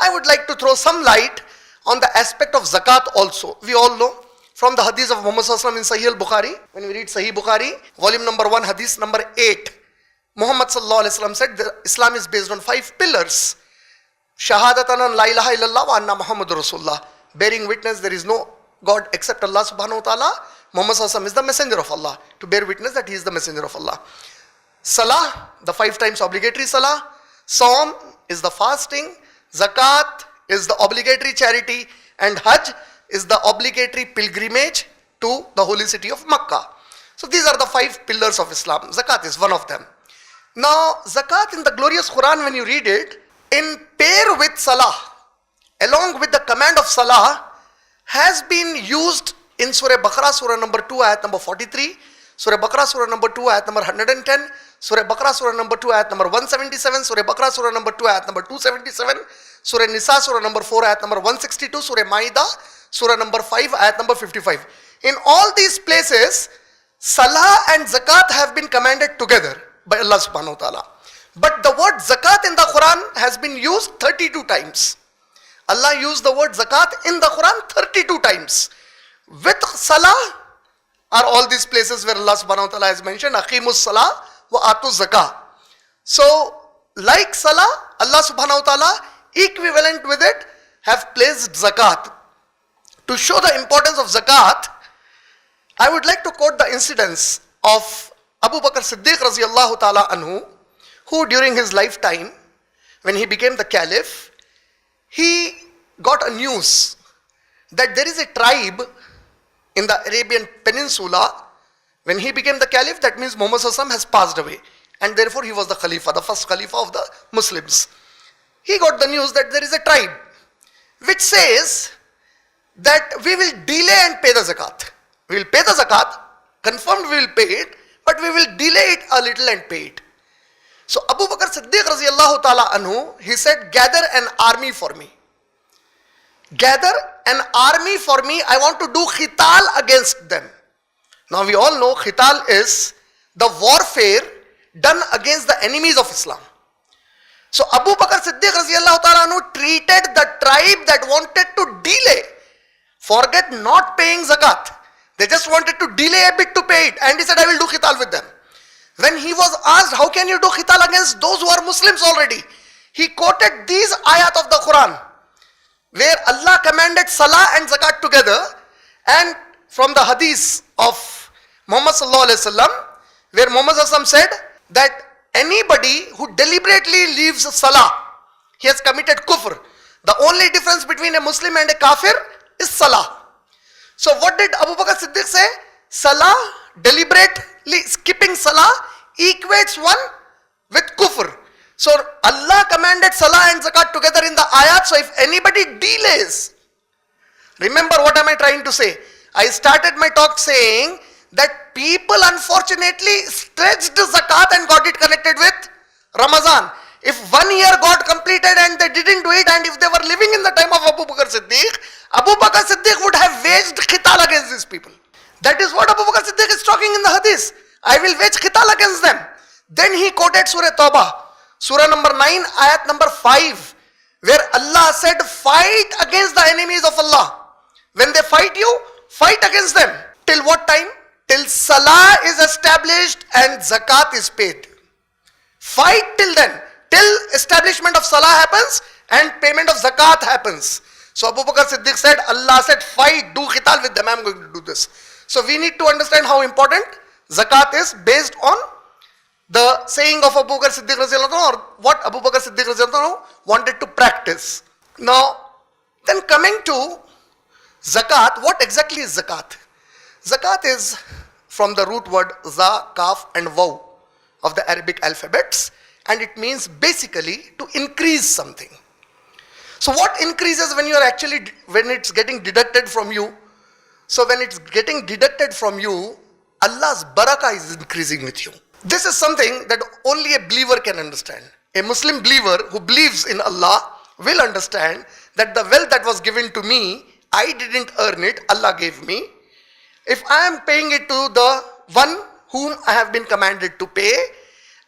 I would like to throw some light on the aspect of zakat also. We all know from the hadith of Muhammad Sallallahu Alaihi Wasallam in Sahih al-Bukhari, when we read Sahih Bukhari, volume number 1, hadith number 8, Muhammad Sallallahu Alaihi Wasallam said that Islam is based on 5 pillars. Shahadatan an la ilaha illallah wa anna Muhammadur Rasulullah. Bearing witness there is no God except Allah subhanahu wa ta'ala. Muhammad Sallallahu Alaihi Wasallam is the messenger of Allah. To bear witness that he is the messenger of Allah. Salah, the 5 times obligatory salah. Saum is the fasting. Zakat is the obligatory charity. And Hajj is the obligatory pilgrimage to the holy city of Makkah. So these are the 5 pillars of Islam. Zakat is one of them. Now, zakat in the glorious Quran, when you read it, in pair with salah, along with the command of salah, has been used in Surah Baqarah, Surah number 2, ayat number 43, Surah Baqarah, Surah number 2, ayat number 110, Surah Baqarah, Surah number 2, ayat number 177, Surah Baqarah, Surah number 2, ayat number 277, Surah Nisa, Surah number 4, ayat number 162, Surah Ma'idah, Surah number 5, ayat number 55. In all these places, salah and zakat have been commanded together by Allah subhanahu wa ta'ala. But the word zakat in the Quran has been used 32 times. Allah used the word zakat in the Quran 32 times. With salah are all these places where Allah subhanahu wa ta'ala has mentioned aqimus salah wa atu zakah. So like salah, Allah subhanahu wa ta'ala equivalent with it have placed zakat. To show the importance of zakat, I would like to quote the incidents of Abu Bakr Siddiq Raziyallahu ta'ala anhu, who during his lifetime, when he became the caliph, he got a news that there is a tribe in the Arabian Peninsula. When he became the caliph, that means Muhammad Sallallahu Alaihi Wasallam has passed away, and therefore he was the Khalifa, the first Khalifa of the Muslims. He got the news that there is a tribe which says that we will delay and pay the zakat. We will pay the zakat, confirmed we will pay it, but we will delay it a little and pay it. So Abu Bakr Siddiq Raziyallahu ta'ala anhu, he said, gather an army for me. Gather an army for me. I want to do khital against them. Now we all know khital is the warfare done against the enemies of Islam. So Abu Bakr Siddiq Raziyallahu ta'ala anhu treated the tribe that wanted to delay, forget not paying zakat. They just wanted to delay a bit to pay it, and he said, I will do khital with them. When he was asked, how can you do khital against those who are Muslims already? He quoted these ayat of the Quran, where Allah commanded salah and zakat together, and from the hadith of Muhammad Sallallahu Alaihi Wasallam, where Muhammad Sallallahu Alaihi Wasallam said that anybody who deliberately leaves salah, he has committed kufr. The only difference between a Muslim and a kafir is salah. So what did Abu Bakr Siddiq say? Salah, deliberately skipping salah, equates one with kufr. So Allah commanded salah and zakat together in the ayat. So if anybody delays, remember what am I trying to say? I started my talk saying that people unfortunately stretched zakat and got it connected with Ramadan. If 1 year got completed and they didn't do it, and if they were living in the time of Abu Bakr Siddiq, Abu Bakr Siddiq would have waged khital against these people. That is what Abu Bakr Siddiq is talking in the hadith. I will wage khital against them. Then he quoted Surah Tawbah, Surah number 9, ayat number 5, where Allah said, fight against the enemies of Allah. When they fight you, fight against them. Till what time? Till salah is established and zakat is paid. Fight till then. Till establishment of salah happens and payment of zakat happens. So Abu Bakr Siddiq said, Allah said, fight, do khital with them, I am going to do this. So we need to understand how important zakat is based on the saying of Abu Bakr Siddiq Raziyallahu anhu, or what Abu Bakr Siddiq Raziyallahu anhu wanted to practice. Now, then coming to zakat, what exactly is zakat? Zakat is from the root word za, kaf and waw of the Arabic alphabets, and it means basically to increase something. So what increases when you are actually, when it's getting deducted from you? So when it's getting deducted from you, Allah's barakah is increasing with you. This is something that only a believer can understand. A Muslim believer who believes in Allah will understand that the wealth that was given to me, I didn't earn it, Allah gave me. If I am paying it to the one whom I have been commanded to pay,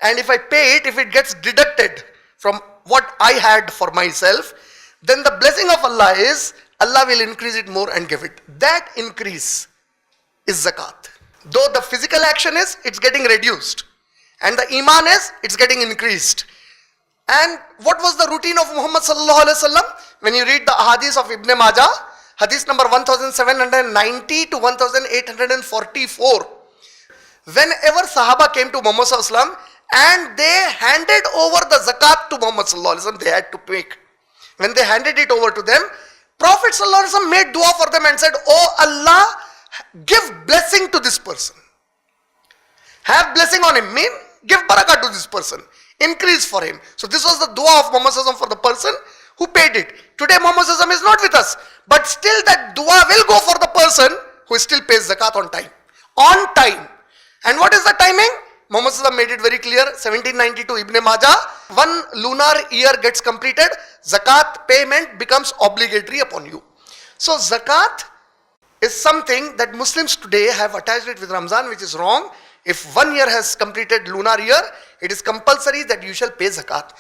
and if I pay it, if it gets deducted from what I had for myself, then the blessing of Allah is, Allah will increase it more and give it. That increase is zakat. Though the physical action is, it's getting reduced. And the iman is, it's getting increased. And what was the routine of Muhammad sallallahu alaihi wasallam? When you read the hadith of Ibn Majah, hadith number 1790 to 1844. Whenever Sahaba came to Muhammad sallallahu alaihi wasallam and they handed over the zakat to Muhammad sallallahu alaihi wasallam, they had to make. When they handed it over to them, Prophet sallallahu alaihi wasallam made dua for them and said, "Oh Allah, give blessing to this person. Have blessing on him, mean give barakah to this person. Increase for him." So this was the dua of Muhammad sallallahu alaihi wasallam for the person who paid it. Today Muhammad sallallahu alaihi wasallam is not with us, but still that dua will go for the person who still pays zakat on time. On time. And what is the timing? Muhammad sallallahu alaihi wasallam made it very clear, 1792 Ibn Majah, one lunar year gets completed, zakat payment becomes obligatory upon you. So zakat is something that Muslims today have attached it with Ramzan, which is wrong. If 1 year has completed lunar year, it is compulsory that you shall pay zakat.